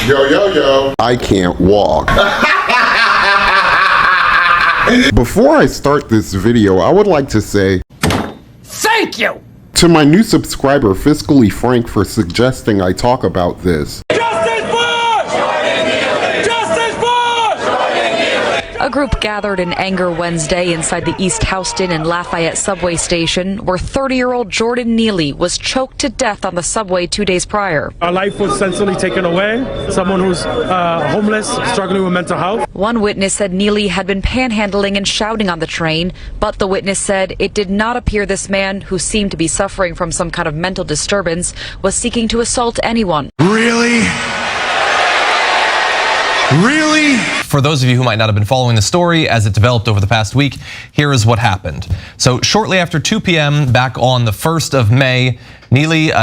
Yo. I can't walk. Before I start this video, I would like to say thank you to my new subscriber, Fiscally Frank, for suggesting I talk about this. A group gathered in anger Wednesday inside the East Houston and Lafayette subway station where 30-year-old Jordan Neely was choked to death on the subway 2 days prior. Our life was essentially taken away. Someone who's homeless, struggling with mental health. One witness said Neely had been panhandling and shouting on the train, but the witness said it did not appear this man, who seemed to be suffering from some kind of mental disturbance, was seeking to assault anyone. Really? For those of you who might not have been following the story as it developed over the past week, here is what happened. So shortly after 2 p.m. back on the 1st of May,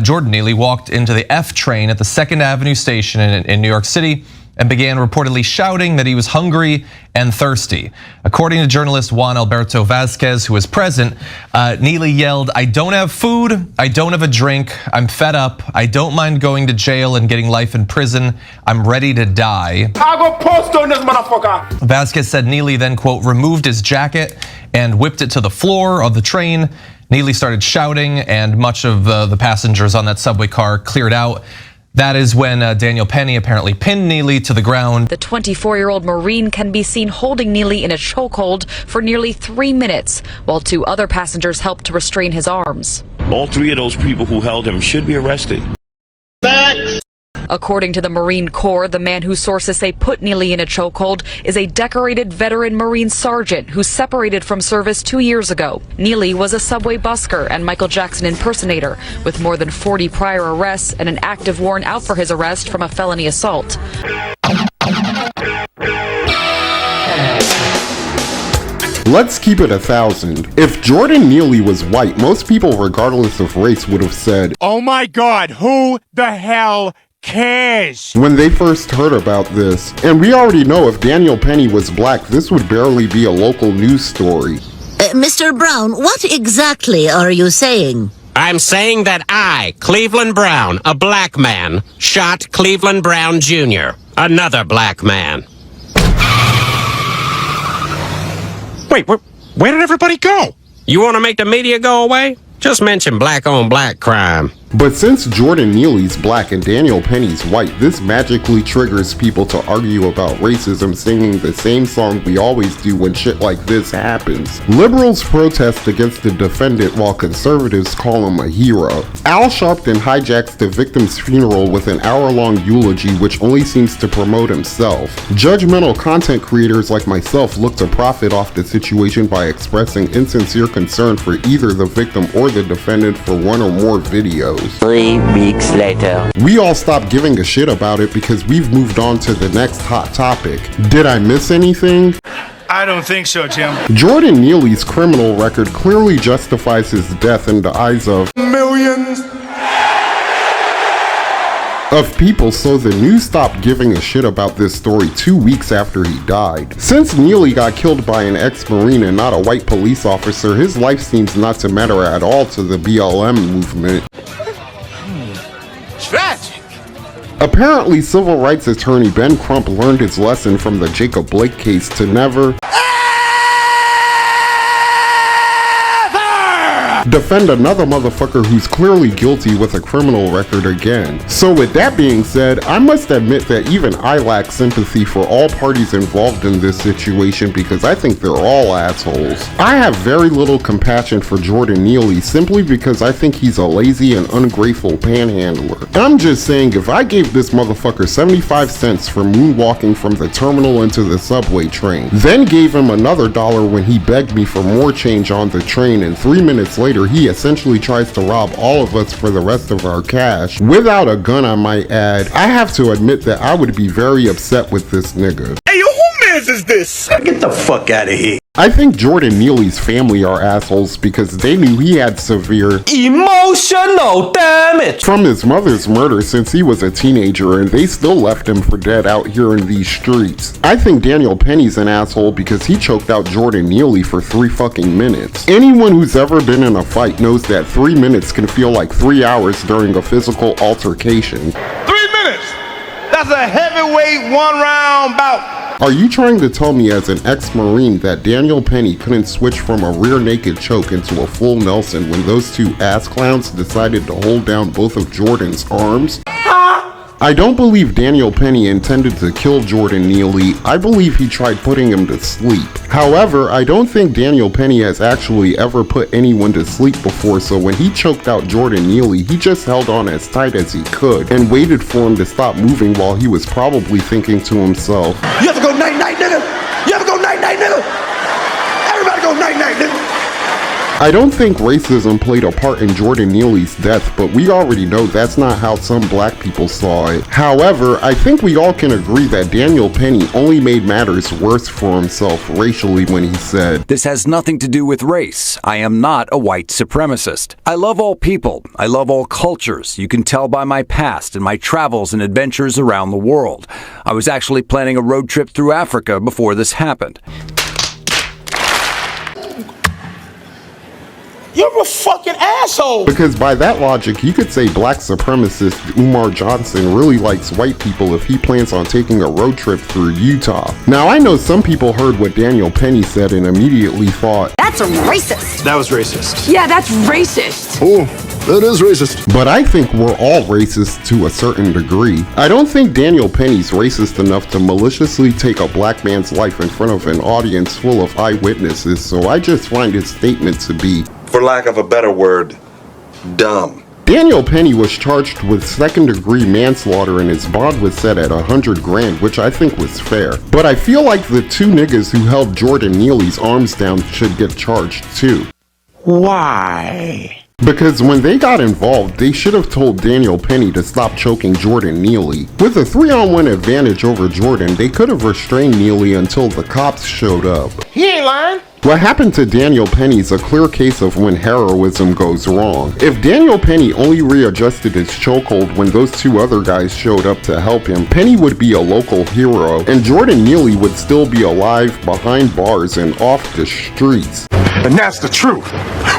Jordan Neely walked into the F train at the 2nd Avenue station in New York City and began reportedly shouting that he was hungry and thirsty. According to journalist Juan Alberto Vasquez, who was present, Neely yelled, "I don't have food, I don't have a drink, I'm fed up, I don't mind going to jail and getting life in prison, I'm ready to die." I go post on this motherfucker. Vasquez said Neely then, quote, removed his jacket and whipped it to the floor of the train. Neely started shouting and much of the passengers on that subway car cleared out. That is when Daniel Penny apparently pinned Neely to the ground. The 24-year-old Marine can be seen holding Neely in a chokehold for nearly 3 minutes, while 2 other passengers helped to restrain his arms. All 3 of those people who held him should be arrested. Facts. According to the Marine Corps, the man who sources say put Neely in a chokehold is a decorated veteran Marine sergeant who separated from service 2 years ago. Neely was a subway busker and Michael Jackson impersonator with more than 40 prior arrests and an active warrant out for his arrest from a felony assault. Let's keep it 1,000. If Jordan Neely was white, most people, regardless of race, would have said, "Oh my God, who the hell cares?" when they first heard about this. And we already know if Daniel Penny was black, this would barely be a local news story. Mr. Brown, what exactly are you saying? I'm saying that I, Cleveland Brown, a black man, shot Cleveland Brown Jr., another black man. Wait, where did everybody go? You want to make the media go away? Just mention black on black crime. But since Jordan Neely's black and Daniel Penny's white, this magically triggers people to argue about racism, singing the same song we always do when shit like this happens. Liberals protest against the defendant while conservatives call him a hero. Al Sharpton hijacks the victim's funeral with an hour-long eulogy which only seems to promote himself. Judgmental content creators like myself look to profit off the situation by expressing insincere concern for either the victim or the defendant for one or more videos. 3 weeks later. We all stopped giving a shit about it because we've moved on to the next hot topic. Did I miss anything? I don't think so, Tim. Jordan Neely's criminal record clearly justifies his death in the eyes of Millions of people, so the news stopped giving a shit about this story 2 weeks after he died. Since Neely got killed by an ex-Marine and not a white police officer, his life seems not to matter at all to the BLM movement. Tragic. Apparently, civil rights attorney Ben Crump learned his lesson from the Jacob Blake case to never defend another motherfucker who's clearly guilty with a criminal record again. So with that being said, I must admit that even I lack sympathy for all parties involved in this situation because I think they're all assholes. I have very little compassion for Jordan Neely simply because I think he's a lazy and ungrateful panhandler. I'm just saying, if I gave this motherfucker 75 cents for moonwalking from the terminal into the subway train, then gave him another $1 when he begged me for more change on the train, and 3 minutes later he essentially tries to rob all of us for the rest of our cash, without a gun I might add, I have to admit that I would be very upset with this nigga. Hey, yo, who mans is this? Get the fuck out of here. I think Jordan Neely's family are assholes because they knew he had severe emotional damage from his mother's murder since he was a teenager, and they still left him for dead out here in these streets. I think Daniel Penny's an asshole because he choked out Jordan Neely for 3 fucking minutes. Anyone who's ever been in a fight knows that 3 minutes can feel like 3 hours during a physical altercation. 3 minutes. That's a heavyweight 1-round bout. Are you trying to tell me as an ex-Marine that Daniel Penny couldn't switch from a rear naked choke into a full Nelson when those two ass clowns decided to hold down both of Jordan's arms? I don't believe Daniel Penny intended to kill Jordan Neely. I believe he tried putting him to sleep. However, I don't think Daniel Penny has actually ever put anyone to sleep before, so when he choked out Jordan Neely, he just held on as tight as he could and waited for him to stop moving while he was probably thinking to himself, You ever go night-night, nigga? You ever go night-night, nigga? Everybody go night-night, nigga. I don't think racism played a part in Jordan Neely's death, but we already know that's not how some black people saw it. However, I think we all can agree that Daniel Penny only made matters worse for himself racially when he said, "This has nothing to do with race. I am not a white supremacist. I love all people. I love all cultures. You can tell by my past and my travels and adventures around the world. I was actually planning a road trip through Africa before this happened." You're a fucking asshole. Because by that logic, you could say black supremacist Umar Johnson really likes white people if he plans on taking a road trip through Utah. Now, I know some people heard what Daniel Penny said and immediately thought, "That's a racist." That was racist. Yeah, that's racist. "Oh, that is racist." But I think we're all racist to a certain degree. I don't think Daniel Penny's racist enough to maliciously take a black man's life in front of an audience full of eyewitnesses, so I just find his statement to be, for lack of a better word, dumb. Daniel Penny was charged with second-degree manslaughter and his bond was set at $100 grand, which I think was fair. But I feel like the two niggas who held Jordan Neely's arms down should get charged too. Why? Because when they got involved, they should have told Daniel Penny to stop choking Jordan Neely. With a 3-on-1 advantage over Jordan, they could have restrained Neely until the cops showed up. He ain't lying. What happened to Daniel Penny is a clear case of when heroism goes wrong. If Daniel Penny only readjusted his chokehold when those two other guys showed up to help him, Penny would be a local hero, and Jordan Neely would still be alive behind bars and off the streets. And that's the truth.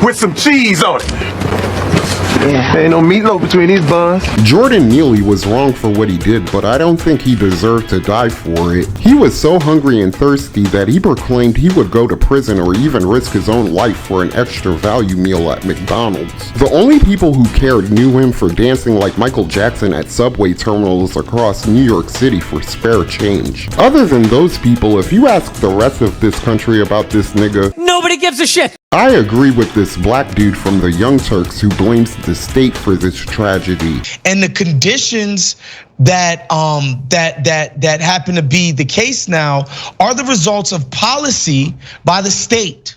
With some cheese on it. Yeah, ain't no meatloaf between these buns. Jordan Neely was wrong for what he did, but I don't think he deserved to die for it. He was so hungry and thirsty that he proclaimed he would go to prison or even risk his own life for an extra value meal at McDonald's. The only people who cared knew him for dancing like Michael Jackson at subway terminals across New York City for spare change. Other than those people, if you ask the rest of this country about this nigga, nobody gives a shit. I agree with this black dude from the Young Turks who blames the state for this tragedy. And the conditions that that happen to be the case now are the results of policy by the state.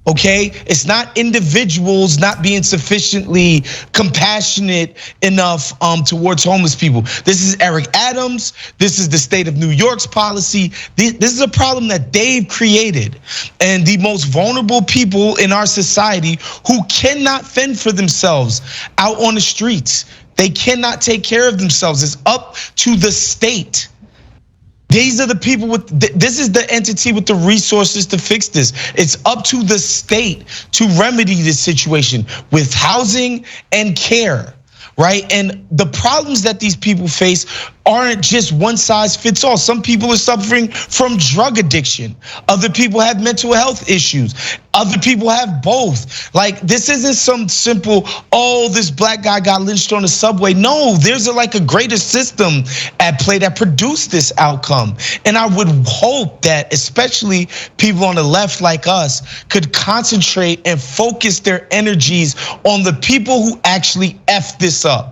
Okay, it's not individuals not being sufficiently compassionate enough towards homeless people. This is Eric Adams. This is the state of New York's policy. This is a problem that they've created, and the most vulnerable people in our society who cannot fend for themselves out on the streets. They cannot take care of themselves. It's up to the state. These are the people with, this is the entity with the resources to fix this. It's up to the state to remedy this situation with housing and care, right? And the problems that these people face aren't just one size fits all. Some people are suffering from drug addiction. Other people have mental health issues. Other people have both. Like, this isn't some simple, oh, this black guy got lynched on the subway. No, there's like a greater system at play that produced this outcome. And I would hope that especially people on the left like us could concentrate and focus their energies on the people who actually F this up.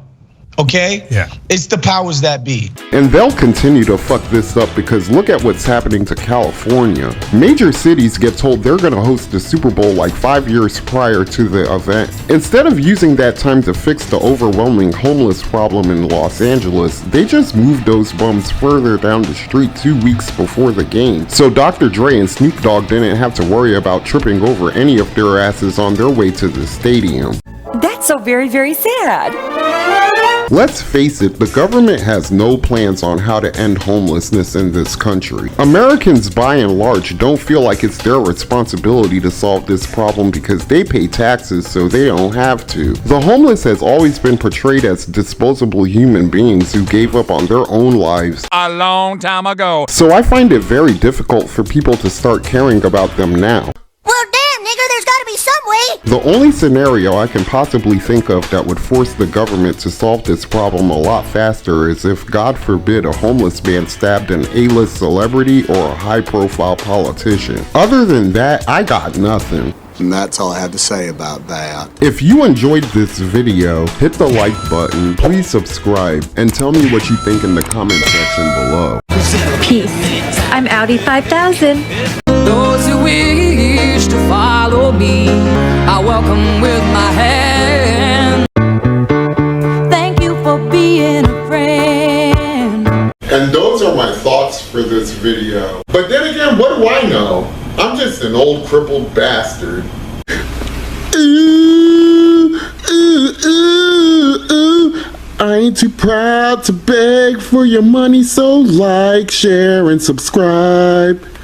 Okay? Yeah. It's the powers that be. And they'll continue to fuck this up because look at what's happening to California. Major cities get told they're gonna host the Super Bowl like 5 years prior to the event. Instead of using that time to fix the overwhelming homeless problem in Los Angeles, they just moved those bums further down the street 2 weeks before the game. So Dr. Dre and Snoop Dogg didn't have to worry about tripping over any of their asses on their way to the stadium. That's so very, very sad. Let's face it, the government has no plans on how to end homelessness in this country. Americans by and large don't feel like it's their responsibility to solve this problem because they pay taxes so they don't have to. The homeless has always been portrayed as disposable human beings who gave up on their own lives A long time ago. So I find it very difficult for people to start caring about them now. Well, damn, nigga, there's gotta be some way. The only scenario I can possibly think of that would force the government to solve this problem a lot faster is if, God forbid, a homeless man stabbed an A-list celebrity or a high-profile politician. Other than that, I got nothing. And that's all I have to say about that. If you enjoyed this video, hit the like button, please subscribe, and tell me what you think in the comment section below. Peace. I'm Audi 5000. Those who wish to follow me, I welcome with my hand. Thank you for being a friend. And those are my thoughts for this video. But then again, what do I know? I'm just an old crippled bastard. Ooh, ooh, ooh, ooh. I ain't too proud to beg for your money, so like, share, and subscribe.